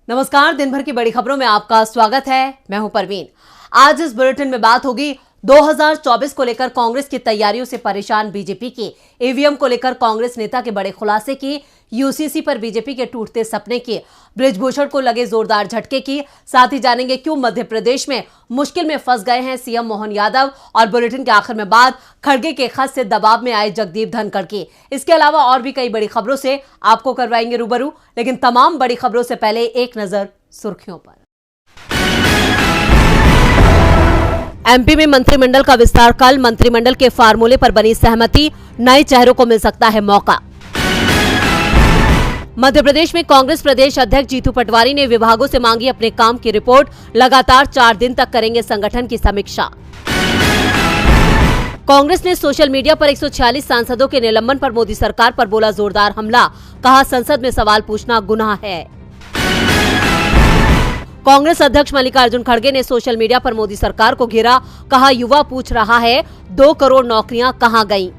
नमस्कार, दिन भर की बड़ी खबरों में आपका स्वागत है। मैं हूं परवीन। आज इस बुलेटिन में बात होगी 2024 को लेकर कांग्रेस की तैयारियों से परेशान बीजेपी की, ईवीएम को लेकर कांग्रेस नेता के बड़े खुलासे की, यूसीसी पर बीजेपी के टूटते सपने की, बृजभूषण को लगे जोरदार झटके की, साथ ही जानेंगे क्यों मध्य प्रदेश में मुश्किल में फंस गए हैं सीएम मोहन यादव, और बुलेटिन के आखिर में बात खड़गे के खत से दबाव में आए जगदीप धनखड़ की। इसके अलावा और भी कई बड़ी खबरों से आपको करवाएंगे रूबरू, लेकिन तमाम बड़ी खबरों से पहले एक नजर सुर्खियों पर। एमपी में मंत्रिमंडल का विस्तार कल, मंत्रिमंडल के फार्मूले पर बनी सहमति, नए चेहरों को मिल सकता है मौका। मध्य प्रदेश में कांग्रेस प्रदेश अध्यक्ष जीतू पटवारी ने विभागों से मांगी अपने काम की रिपोर्ट, लगातार 4 दिन तक करेंगे संगठन की समीक्षा। कांग्रेस ने सोशल मीडिया पर 146 सांसदों के निलंबन पर मोदी सरकार पर बोला जोरदार हमला, कहा संसद में सवाल पूछना गुनाह है। कांग्रेस अध्यक्ष मल्लिकार्जुन खड़गे ने सोशल मीडिया पर मोदी सरकार को घेरा, कहा युवा पूछ रहा है 2 करोड़ नौकरियां कहां गईं।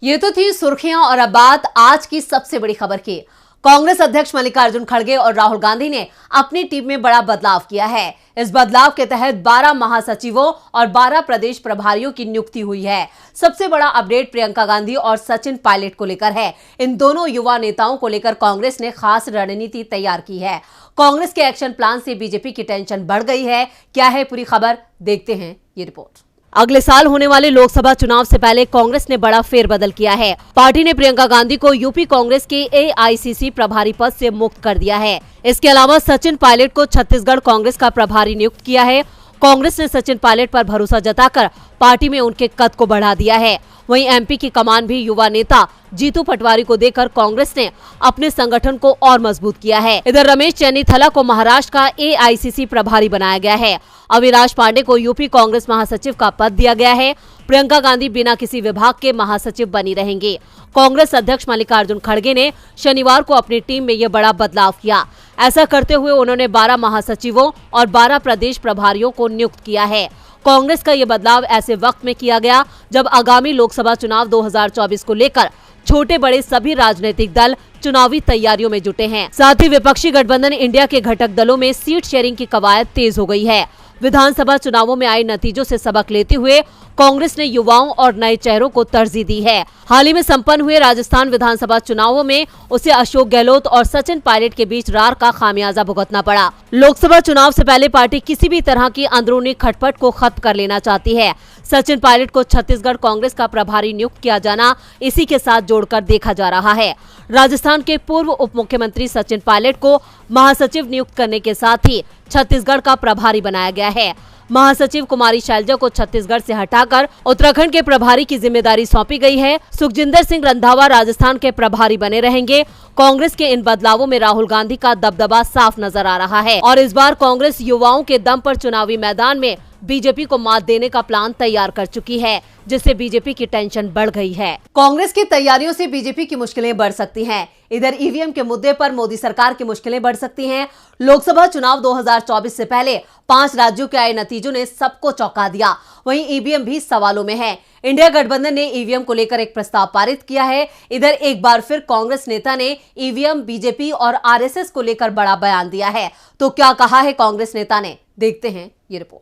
ये तो थी सुर्खियां, और अब बात आज की सबसे बड़ी खबर की। कांग्रेस अध्यक्ष मल्लिकार्जुन खड़गे और राहुल गांधी ने अपनी टीम में बड़ा बदलाव किया है। इस बदलाव के तहत 12 महासचिवों और 12 प्रदेश प्रभारियों की नियुक्ति हुई है। सबसे बड़ा अपडेट प्रियंका गांधी और सचिन पायलट को लेकर है। इन दोनों युवा नेताओं को लेकर कांग्रेस ने खास रणनीति तैयार की है। कांग्रेस के एक्शन प्लान से बीजेपी की टेंशन बढ़ गई है। क्या है पूरी खबर, देखते हैं ये रिपोर्ट। अगले साल होने वाले लोकसभा चुनाव से पहले कांग्रेस ने बड़ा फेरबदल किया है। पार्टी ने प्रियंका गांधी को यूपी कांग्रेस के एआईसीसी प्रभारी पद से मुक्त कर दिया है। इसके अलावा सचिन पायलट को छत्तीसगढ़ कांग्रेस का प्रभारी नियुक्त किया है। कांग्रेस ने सचिन पायलट पर भरोसा जताकर पार्टी में उनके कद को बढ़ा दिया है। वहीं एमपी की कमान भी युवा नेता जीतू पटवारी को देकर कांग्रेस ने अपने संगठन को और मजबूत किया है। इधर रमेश चेन्नीथला को महाराष्ट्र का एआईसीसी प्रभारी बनाया गया है। अविनाश पांडे को यूपी कांग्रेस महासचिव का पद दिया गया है। प्रियंका गांधी बिना किसी विभाग के महासचिव बनी रहेंगे। कांग्रेस अध्यक्ष मल्लिकार्जुन खड़गे ने शनिवार को अपनी टीम में यह बड़ा बदलाव किया। ऐसा करते हुए उन्होंने 12 महासचिवों और 12 प्रदेश प्रभारियों को नियुक्त किया है। कांग्रेस का यह बदलाव ऐसे वक्त में किया गया जब आगामी लोकसभा चुनाव 2024 को लेकर छोटे बड़े सभी राजनीतिक दल चुनावी तैयारियों में जुटे हैं। साथ ही विपक्षी गठबंधन इंडिया के घटक दलों में सीट शेयरिंग की कवायद तेज हो गई है। विधानसभा चुनावों में आए नतीजों से सबक लेते हुए कांग्रेस ने युवाओं और नए चेहरों को तरजीह दी है। हाल ही में संपन्न हुए राजस्थान विधानसभा चुनावों में उसे अशोक गहलोत और सचिन पायलट के बीच रार का खामियाजा भुगतना पड़ा। लोकसभा चुनाव से पहले पार्टी किसी भी तरह की अंदरूनी खटपट को खत्म कर लेना चाहती है। सचिन पायलट को छत्तीसगढ़ कांग्रेस का प्रभारी नियुक्त किया जाना इसी के साथ जोड़कर देखा जा रहा है। राजस्थान के पूर्व उप मुख्यमंत्री सचिन पायलट को महासचिव नियुक्त करने के साथ ही छत्तीसगढ़ का प्रभारी बनाया गया है। महासचिव कुमारी शैलजा को छत्तीसगढ़ से हटाकर उत्तराखंड के प्रभारी की जिम्मेदारी सौंपी गई है। सुखजिंदर सिंह रंधावा राजस्थान के प्रभारी बने रहेंगे। कांग्रेस के इन बदलावों में राहुल गांधी का दबदबा साफ नजर आ रहा है और इस बार कांग्रेस युवाओं के दम पर चुनावी मैदान में बीजेपी को मात देने का प्लान तैयार कर चुकी है, जिससे बीजेपी की टेंशन बढ़ गई है। कांग्रेस की तैयारियों से बीजेपी की मुश्किलें बढ़ सकती हैं। इधर ईवीएम के मुद्दे पर मोदी सरकार की मुश्किलें बढ़ सकती हैं। लोकसभा चुनाव 2024 से पहले 5 राज्यों के आए नतीजों ने सबको चौंका दिया। वहीं ईवीएम भी सवालों में है। इंडिया गठबंधन ने ईवीएम को लेकर एक प्रस्ताव पारित किया है। इधर एक बार फिर कांग्रेस नेता ने ईवीएम, बीजेपी और आरएसएस को लेकर बड़ा बयान दिया है। तो क्या कहा है कांग्रेस नेता ने, देखते हैं ये रिपोर्ट।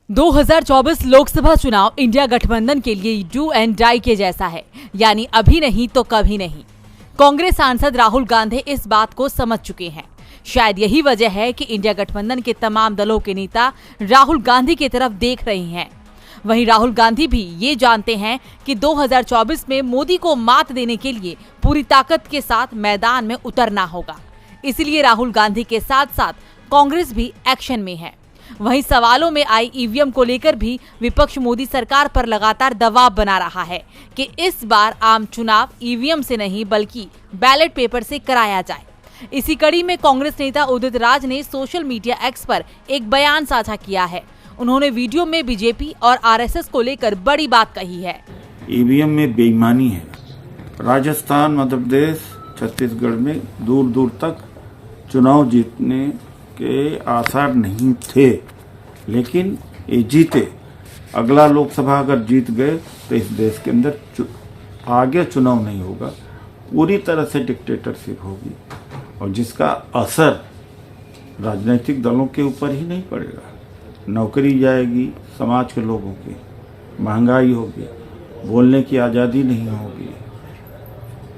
2024 लोकसभा चुनाव इंडिया गठबंधन के लिए डू एंड डाई के जैसा है, यानी अभी नहीं तो कभी नहीं। कांग्रेस सांसद राहुल गांधी इस बात को समझ चुके हैं। शायद यही वजह है कि इंडिया गठबंधन के तमाम दलों के नेता राहुल गांधी की तरफ देख रहे हैं। वहीं राहुल गांधी भी ये जानते हैं कि 2024 में मोदी को मात देने के लिए पूरी ताकत के साथ मैदान में उतरना होगा। इसलिए राहुल गांधी के साथ साथ कांग्रेस भी एक्शन में है। वहीं सवालों में आई ईवीएम को लेकर भी विपक्ष मोदी सरकार पर लगातार दबाव बना रहा है कि इस बार आम चुनाव ईवीएम से नहीं बल्कि बैलेट पेपर से कराया जाए। इसी कड़ी में कांग्रेस नेता उदित राज ने सोशल मीडिया एक्स पर एक बयान साझा किया है। उन्होंने वीडियो में बीजेपी और आरएसएस को लेकर बड़ी बात कही है। ईवीएम में बेईमानी है। राजस्थान, मध्य प्रदेश, छत्तीसगढ़ में दूर दूर तक चुनाव जीतने के आसार नहीं थे, लेकिन ये जीते। अगला लोकसभा अगर जीत गए तो इस देश के अंदर आगे चुनाव नहीं होगा, पूरी तरह से डिक्टेटरशिप होगी और जिसका असर राजनीतिक दलों के ऊपर ही नहीं पड़ेगा। नौकरी जाएगी समाज के लोगों की, महंगाई होगी, बोलने की आज़ादी नहीं होगी,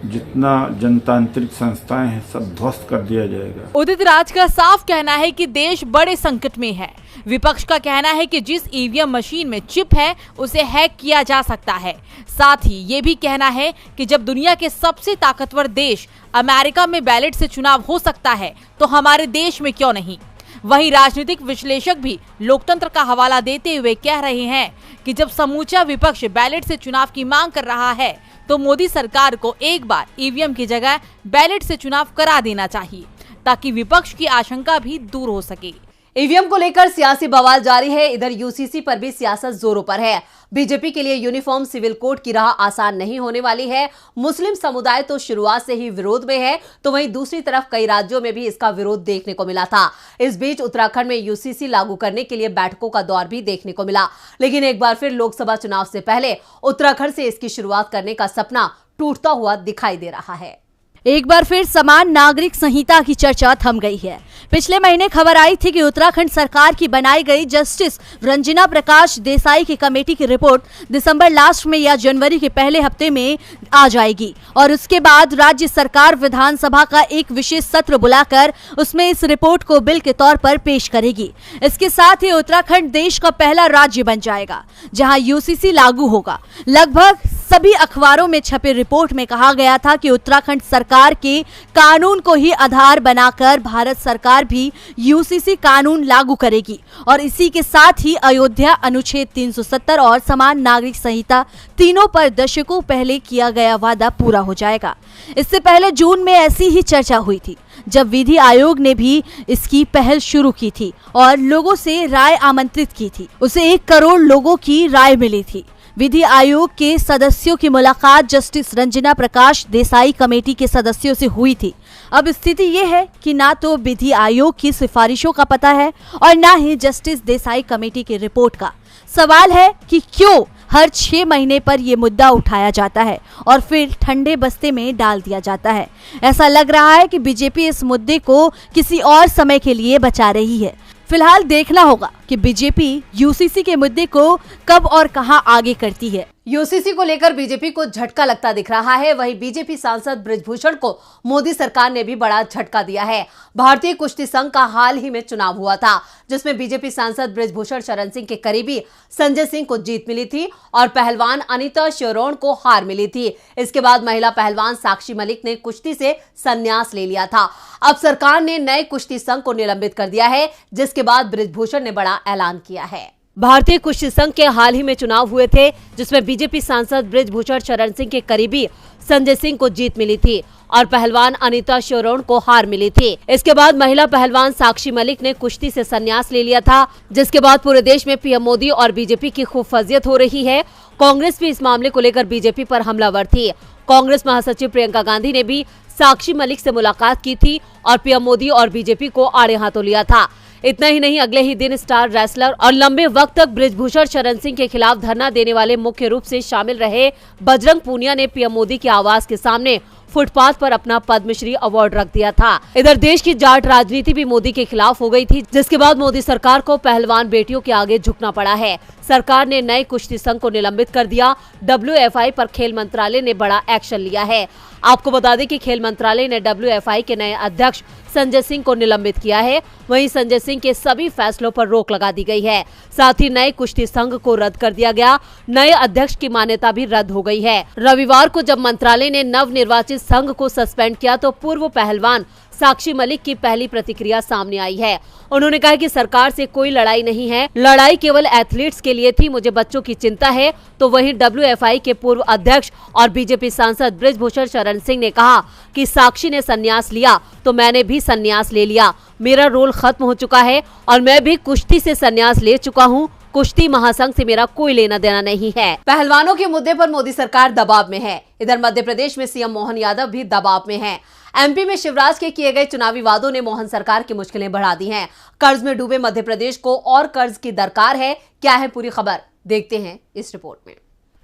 जितना जनतांत्रिक संस्थाएं हैं सब ध्वस्त कर दिया जाएगा। उदित राज का साफ कहना है कि देश बड़े संकट में है। विपक्ष का कहना है कि जिस ईवीएम मशीन में चिप है उसे हैक किया जा सकता है। साथ ही ये भी कहना है कि जब दुनिया के सबसे ताकतवर देश अमेरिका में बैलेट से चुनाव हो सकता है तो हमारे देश में क्यों नहीं। वहीं राजनीतिक विश्लेषक भी लोकतंत्र का हवाला देते हुए कह रहे हैं कि जब समूचा विपक्ष बैलेट से चुनाव की मांग कर रहा है तो मोदी सरकार को एक बार ईवीएम की जगह बैलेट से चुनाव करा देना चाहिए ताकि विपक्ष की आशंका भी दूर हो सके। ईवीएम को लेकर सियासी बवाल जारी है। इधर यूसीसी पर भी सियासत जोरों पर है। बीजेपी के लिए यूनिफॉर्म सिविल कोड की राह आसान नहीं होने वाली है। मुस्लिम समुदाय तो शुरुआत से ही विरोध में है, तो वहीं दूसरी तरफ कई राज्यों में भी इसका विरोध देखने को मिला था। इस बीच उत्तराखंड में यूसीसी लागू करने के लिए बैठकों का दौर भी देखने को मिला, लेकिन एक बार फिर लोकसभा चुनाव से पहले उत्तराखंड से इसकी शुरुआत करने का सपना टूटता हुआ दिखाई दे रहा है। एक बार फिर समान नागरिक संहिता की चर्चा थम गई है। पिछले महीने खबर आई थी कि उत्तराखंड सरकार की बनाई गई जस्टिस रंजना प्रकाश देसाई की कमेटी की रिपोर्ट दिसंबर लास्ट में या जनवरी के पहले हफ्ते में आ जाएगी और उसके बाद राज्य सरकार विधानसभा का एक विशेष सत्र बुलाकर उसमें इस रिपोर्ट को बिल के तौर पर पेश करेगी। इसके साथ ही उत्तराखंड देश का पहला राज्य बन जाएगा जहां यूसीसी लागू होगा। लगभग सभी अखबारों में छपे रिपोर्ट में कहा गया था कि उत्तराखंड सरकार के कानून को ही आधार बनाकर भारत सरकार भी यूसीसी कानून लागू करेगी और इसी के साथ ही अयोध्या अनुच्छेद 370 और समान नागरिक संहिता तीनों पर दशकों पहले किया गया वादा पूरा हो जाएगा। इससे पहले जून में ऐसी ही चर्चा हुई थी जब विधि आयोग ने भी इसकी पहल शुरू की थी और लोगों से राय आमंत्रित की थी। उसे 1 करोड़ लोगों की राय मिली थी। विधि आयोग के सदस्यों की मुलाकात जस्टिस रंजना प्रकाश देसाई कमेटी के सदस्यों से हुई थी। अब स्थिति ये है कि ना तो विधि आयोग की सिफारिशों का पता है और ना ही जस्टिस देसाई कमेटी की रिपोर्ट का। सवाल है कि क्यों हर 6 महीने पर यह मुद्दा उठाया जाता है और फिर ठंडे बस्ते में डाल दिया जाता है। ऐसा लग रहा है कि बीजेपी इस मुद्दे को किसी और समय के लिए बचा रही है। फिलहाल देखना होगा कि बीजेपी यूसीसी के मुद्दे को कब और कहां आगे करती है। यूसीसी को लेकर बीजेपी को झटका लगता दिख रहा है। वहीं बीजेपी सांसद बृजभूषण को मोदी सरकार ने भी बड़ा झटका दिया है। भारतीय कुश्ती संघ का हाल ही में चुनाव हुआ था जिसमें बीजेपी सांसद बृजभूषण शरण सिंह के करीबी संजय सिंह को जीत मिली थी और पहलवान अनीता श्योरण को हार मिली थी। इसके बाद महिला पहलवान साक्षी मलिक ने कुश्ती से संन्यास ले लिया था। अब सरकार ने नए कुश्ती संघ को निलंबित कर दिया है, जिसके बाद बृजभूषण ने बड़ा ऐलान किया है। भारतीय कुश्ती संघ के हाल ही में चुनाव हुए थे जिसमें बीजेपी सांसद बृजभूषण शरण सिंह के करीबी संजय सिंह को जीत मिली थी और पहलवान अनीता श्योरण को हार मिली थी। इसके बाद महिला पहलवान साक्षी मलिक ने कुश्ती से संन्यास ले लिया था, जिसके बाद पूरे देश में पीएम मोदी और बीजेपी की खूब फजीयत हो रही है। कांग्रेस भी इस मामले को लेकर बीजेपी पर हमलावर थी। कांग्रेस महासचिव प्रियंका गांधी ने भी साक्षी मलिक से मुलाकात की थी और पीएम मोदी और बीजेपी को आड़े हाथों लिया था। इतना ही नहीं, अगले ही दिन स्टार रेसलर और लंबे वक्त तक बृजभूषण शरण सिंह के खिलाफ धरना देने वाले मुख्य रूप से शामिल रहे बजरंग पूनिया ने पीएम मोदी के आवास के सामने फुटपाथ पर अपना पद्मश्री अवार्ड रख दिया था। इधर देश की जाट राजनीति भी मोदी के खिलाफ हो गई थी, जिसके बाद मोदी सरकार को पहलवान बेटियों के आगे झुकना पड़ा है। सरकार ने नए कुश्ती संघ को निलंबित कर दिया। WFI पर खेल मंत्रालय ने बड़ा एक्शन लिया है। आपको बता दें कि खेल मंत्रालय ने WFI के नए अध्यक्ष संजय सिंह को निलंबित किया है। वहीं संजय सिंह के सभी फैसलों पर रोक लगा दी गई है। साथ ही नए कुश्ती संघ को रद्द कर दिया गया। नए अध्यक्ष की मान्यता भी रद्द हो गई है। रविवार को जब मंत्रालय ने नव निर्वाचित संघ को सस्पेंड किया तो पूर्व पहलवान साक्षी मलिक की पहली प्रतिक्रिया सामने आई है। उन्होंने कहा कि सरकार से कोई लड़ाई नहीं है, लड़ाई केवल एथलीट्स के लिए थी, मुझे बच्चों की चिंता है। तो वहीं WFI के पूर्व अध्यक्ष और बीजेपी सांसद बृजभूषण शरण सिंह ने कहा कि साक्षी ने संन्यास लिया तो मैंने भी संन्यास ले लिया। मेरा रोल खत्म हो चुका है और मैं भी कुश्ती से संन्यास ले चुका हूँ। कुश्ती महासंघ से मेरा कोई लेना देना नहीं है। पहलवानों के मुद्दे पर मोदी सरकार दबाव में है। इधर मध्य प्रदेश में सीएम मोहन यादव भी दबाव में है। MP में शिवराज के किए गए चुनावी वादों ने मोहन सरकार की मुश्किलें बढ़ा दी हैं। कर्ज में डूबे मध्य प्रदेश को और कर्ज की दरकार है। क्या है पूरी खबर, देखते हैं इस रिपोर्ट में।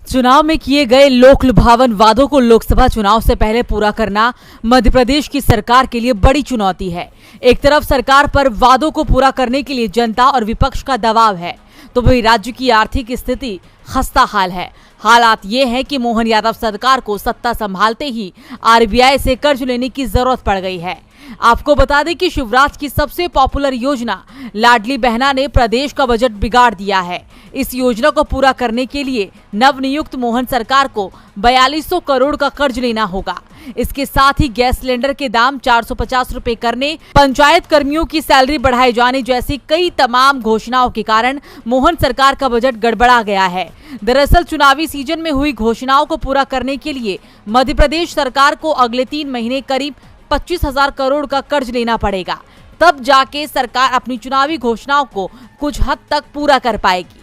चुनाव में किए गए लोक लुभावन वादों को लोकसभा चुनाव से पहले पूरा करना मध्य प्रदेश की सरकार के लिए बड़ी चुनौती है। एक तरफ सरकार पर वादों को पूरा करने के लिए जनता और विपक्ष का दबाव है, तो वही राज्य की आर्थिक स्थिति खस्ता हाल है। हालात ये है कि मोहन यादव सरकार को सत्ता संभालते ही आरबीआई से कर्ज लेने की जरूरत पड़ गई है। आपको बता दें कि शिवराज की सबसे पॉपुलर योजना लाडली बहना ने प्रदेश का बजट बिगाड़ दिया है। इस योजना को पूरा करने के लिए नवनियुक्त मोहन सरकार को 4200 करोड़ का कर्ज लेना होगा। इसके साथ ही गैस सिलेंडर के दाम 450 रुपए करने, पंचायत कर्मियों की सैलरी बढ़ाए जाने जैसी कई तमाम घोषणाओं के कारण मोहन सरकार का बजट गड़बड़ा गया है। दरअसल चुनावी सीजन में हुई घोषणाओं को पूरा करने के लिए मध्य प्रदेश सरकार को अगले 3 महीने करीब 25,000 करोड़ का कर्ज लेना पड़ेगा। तब जाके सरकार अपनी चुनावी घोषणाओं को कुछ हद तक पूरा कर पाएगी।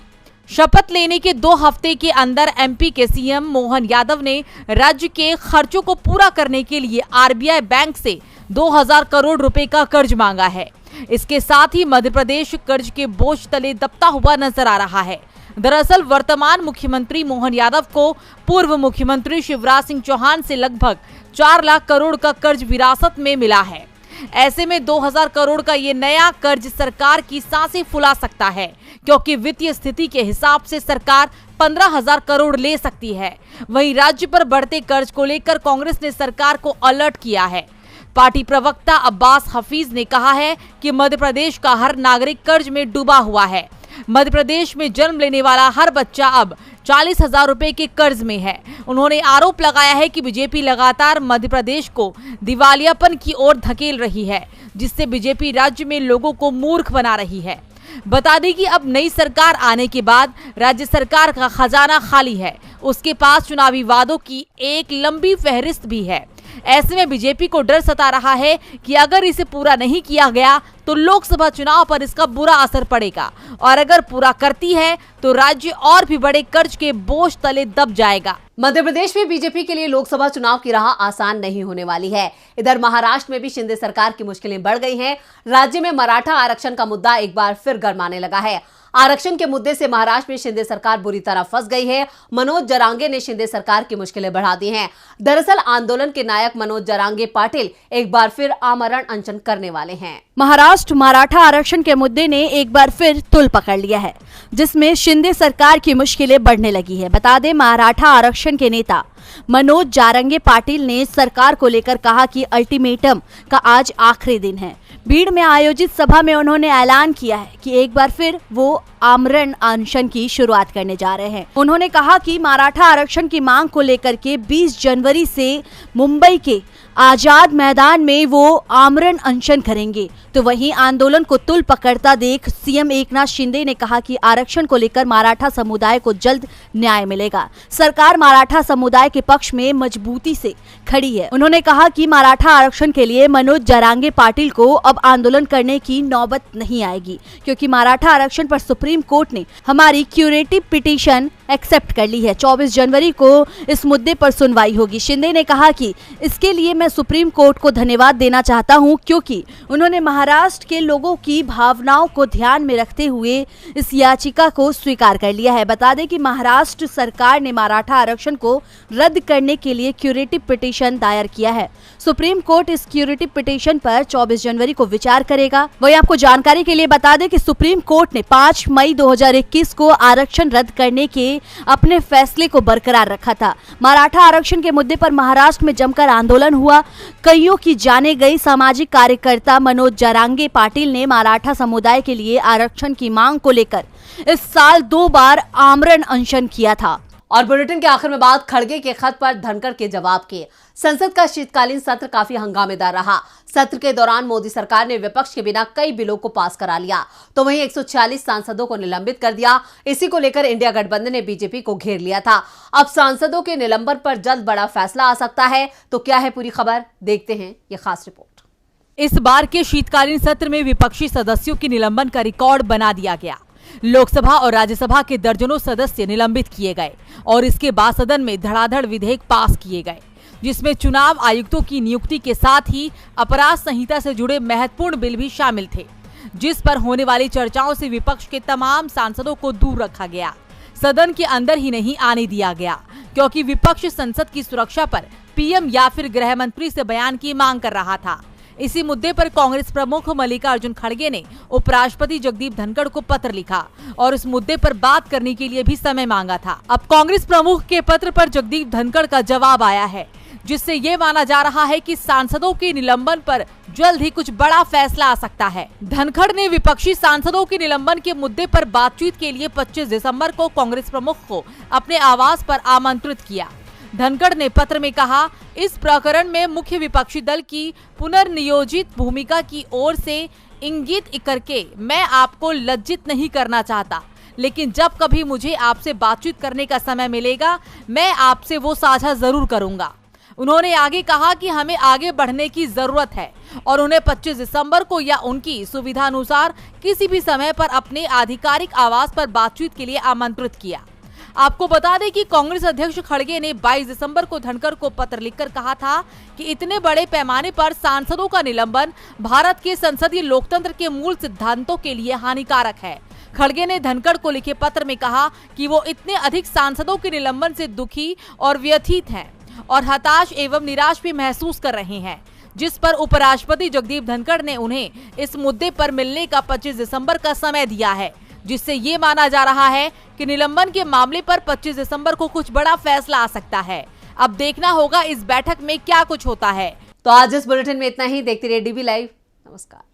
शपथ लेने के 2 हफ्ते के अंदर एमपी के सीएम मोहन यादव ने राज्य के खर्चों को पूरा करने के लिए आरबीआई बैंक से 2000 करोड़ रुपए का कर्ज मांगा है। इसके साथ ही मध्य प्रदेश कर्ज के बोझ तले दबता हुआ नजर आ रहा है। दरअसल वर्तमान मुख्यमंत्री मोहन यादव को पूर्व मुख्यमंत्री शिवराज सिंह चौहान से लगभग 4 लाख करोड़ का कर्ज विरासत में मिला है। ऐसे में 2000 करोड़ का ये नया कर्ज सरकार की सांसें फुला सकता है, क्योंकि वित्तीय स्थिति के हिसाब से सरकार 15,000 करोड़ ले सकती है। वहीं राज्य पर बढ़ते कर्ज को लेकर कांग्रेस ने सरकार को अलर्ट किया है। पार्टी प्रवक्ता अब्बास हफीज ने कहा है कि मध्य प्रदेश का हर नागरिक कर्ज में डूबा हुआ है। मध्य प्रदेश में जन्म लेने वाला हर बच्चा अब 40,000 रुपए के कर्ज में है। उन्होंने आरोप लगाया है कि बीजेपी लगातार मध्य प्रदेश को दिवालियापन की ओर धकेल रही है, जिससे बीजेपी राज्य में लोगों को मूर्ख बना रही है। बता दें कि अब नई सरकार आने के बाद राज्य सरकार का खजाना खाली है। उसके पास चुनावी वादों की एक लंबी फहरिस्त भी है। ऐसे में बीजेपी को डर सता रहा है कि अगर इसे पूरा नहीं किया गया तो लोकसभा चुनाव पर इसका बुरा असर पड़ेगा, और अगर पूरा करती है तो राज्य और भी बड़े कर्ज के बोझ तले दब जाएगा। मध्य प्रदेश में बीजेपी के लिए लोकसभा चुनाव की राह आसान नहीं होने वाली है। इधर महाराष्ट्र में भी शिंदे सरकार की मुश्किलें बढ़ गई हैं। राज्य में मराठा आरक्षण का मुद्दा एक बार फिर गरमाने लगा है। आरक्षण के मुद्दे से महाराष्ट्र में शिंदे सरकार बुरी तरह फंस गई है। मनोज जरांगे ने शिंदे सरकार की मुश्किलें बढ़ा दी हैं। दरअसल आंदोलन के नायक मनोज जरांगे पाटिल एक बार फिर आमरण अनशन करने वाले हैं। महाराष्ट्र मराठा आरक्षण के मुद्दे ने एक बार फिर तुल पकड़ लिया है, जिसमें शिंदे सरकार की मुश्किलें बढ़ने लगी है। बता दें, मराठा आरक्षण के नेता मनोज जारंगे पाटिल ने सरकार को लेकर कहा कि अल्टीमेटम का आज आखिरी दिन है। भीड़ में आयोजित सभा में उन्होंने ऐलान किया है कि एक बार फिर वो आमरण अनशन की शुरुआत करने जा रहे हैं। उन्होंने कहा कि मराठा आरक्षण की मांग को लेकर के 20 जनवरी से मुंबई के आजाद मैदान में वो आमरण अनशन करेंगे। तो वहीं आंदोलन को तुल पकड़ता देख सीएम एकनाथ शिंदे ने कहा कि आरक्षण को लेकर मराठा समुदाय को जल्द न्याय मिलेगा। सरकार मराठा समुदाय के पक्ष में मजबूती से खड़ी है। उन्होंने कहा कि मराठा आरक्षण के लिए मनोज जरांगे पाटिल को अब आंदोलन करने की नौबत नहीं आएगी, क्योंकि मराठा आरक्षण पर सुप्रीम कोर्ट ने हमारी क्यूरेटिव पिटीशन एक्सेप्ट कर ली है। 24 जनवरी को इस मुद्दे पर सुनवाई होगी। शिंदे ने कहा कि इसके लिए मैं सुप्रीम कोर्ट को धन्यवाद देना चाहता हूं, क्योंकि उन्होंने महाराष्ट्र के लोगों की भावनाओं को ध्यान में रखते हुए इस याचिका को स्वीकार कर लिया है। बता दें कि महाराष्ट्र सरकार ने मराठा आरक्षण को रद्द करने के लिए क्यूरेटिव पिटीशन दायर किया है। सुप्रीम कोर्ट इस क्यूरेटिव पिटीशन पर 24 जनवरी को विचार करेगा। वही आपको जानकारी के लिए बता दें कि सुप्रीम कोर्ट ने 5 मई 2021 को आरक्षण रद्द करने के अपने फैसले को बरकरार रखा था। मराठा आरक्षण के मुद्दे पर महाराष्ट्र में जमकर आंदोलन हुआ। कईयों की जाने गई सामाजिक कार्यकर्ता मनोज जरांगे पाटिल ने मराठा समुदाय के लिए आरक्षण की मांग को लेकर इस साल 2 बार आमरण अनशन किया था। और बुलेटिन के आखिर में बात खड़गे के खत पर धनखड़ के जवाब की। संसद का शीतकालीन सत्र काफी हंगामेदार रहा। सत्र के दौरान मोदी सरकार ने विपक्ष के बिना कई बिलों को पास करा लिया, तो वहीं 146 सांसदों को निलंबित कर दिया। इसी को लेकर इंडिया गठबंधन ने बीजेपी को घेर लिया था। अब सांसदों के निलंबन पर जल्द बड़ा फैसला आ सकता है। तो क्या है पूरी खबर, देखते हैं ये खास रिपोर्ट। इस बार के शीतकालीन सत्र में विपक्षी सदस्यों के निलंबन का रिकॉर्ड बना दिया गया। लोकसभा और राज्यसभा के दर्जनों सदस्य निलंबित किए गए और इसके बाद सदन में धड़ाधड़ विधेयक पास किए गए, जिसमें चुनाव आयुक्तों की नियुक्ति के साथ ही अपराध संहिता से जुड़े महत्वपूर्ण बिल भी शामिल थे, जिस पर होने वाली चर्चाओं से विपक्ष के तमाम सांसदों को दूर रखा गया। सदन के अंदर ही नहीं आने दिया गया, क्योंकि विपक्ष संसद की सुरक्षा पर पीएम या फिर गृह मंत्री से बयान की मांग कर रहा था। इसी मुद्दे पर कांग्रेस प्रमुख मल्लिकार्जुन खड़गे ने उपराष्ट्रपति जगदीप धनखड़ को पत्र लिखा और इस मुद्दे पर बात करने के लिए भी समय मांगा था। अब कांग्रेस प्रमुख के पत्र पर जगदीप धनखड़ का जवाब आया है, जिससे ये माना जा रहा है कि सांसदों के निलंबन पर जल्द ही कुछ बड़ा फैसला आ सकता है। धनखड़ ने विपक्षी सांसदों के निलंबन के मुद्दे पर बातचीत के लिए 25 दिसंबर को कांग्रेस प्रमुख को अपने आवास पर आमंत्रित किया। धनखड़ ने पत्र में कहा, इस प्रकरण में मुख्य विपक्षी दल की पुनर्नियोजित भूमिका की ओर से इंगित करके मैं आपको लज्जित नहीं करना चाहता, लेकिन जब कभी मुझे आपसे बातचीत करने का समय मिलेगा मैं आपसे वो साझा जरूर करूंगा। उन्होंने आगे कहा कि हमें आगे बढ़ने की जरूरत है और उन्हें 25 दिसंबर को या उनकी सुविधा अनुसार किसी भी समय पर अपने आधिकारिक आवास पर बातचीत के लिए आमंत्रित किया। आपको बता दें कि कांग्रेस अध्यक्ष खड़गे ने 22 दिसंबर को धनखड़ को पत्र लिखकर कहा था कि इतने बड़े पैमाने पर सांसदों का निलंबन भारत के संसदीय लोकतंत्र के मूल सिद्धांतों के लिए हानिकारक है। खड़गे ने धनखड़ को लिखे पत्र में कहा कि वो इतने अधिक सांसदों के निलंबन से दुखी और व्यथित हैं और हताश एवं निराश भी महसूस कर रहे हैं, जिस पर उपराष्ट्रपति जगदीप धनखड़ ने उन्हें इस मुद्दे पर मिलने का 25 दिसंबर का समय दिया है, जिससे ये माना जा रहा है कि निलंबन के मामले पर 25 दिसंबर को कुछ बड़ा फैसला आ सकता है। अब देखना होगा इस बैठक में क्या कुछ होता है। तो आज इस बुलेटिन में इतना ही। देखते रहिए डीबी लाइव। नमस्कार।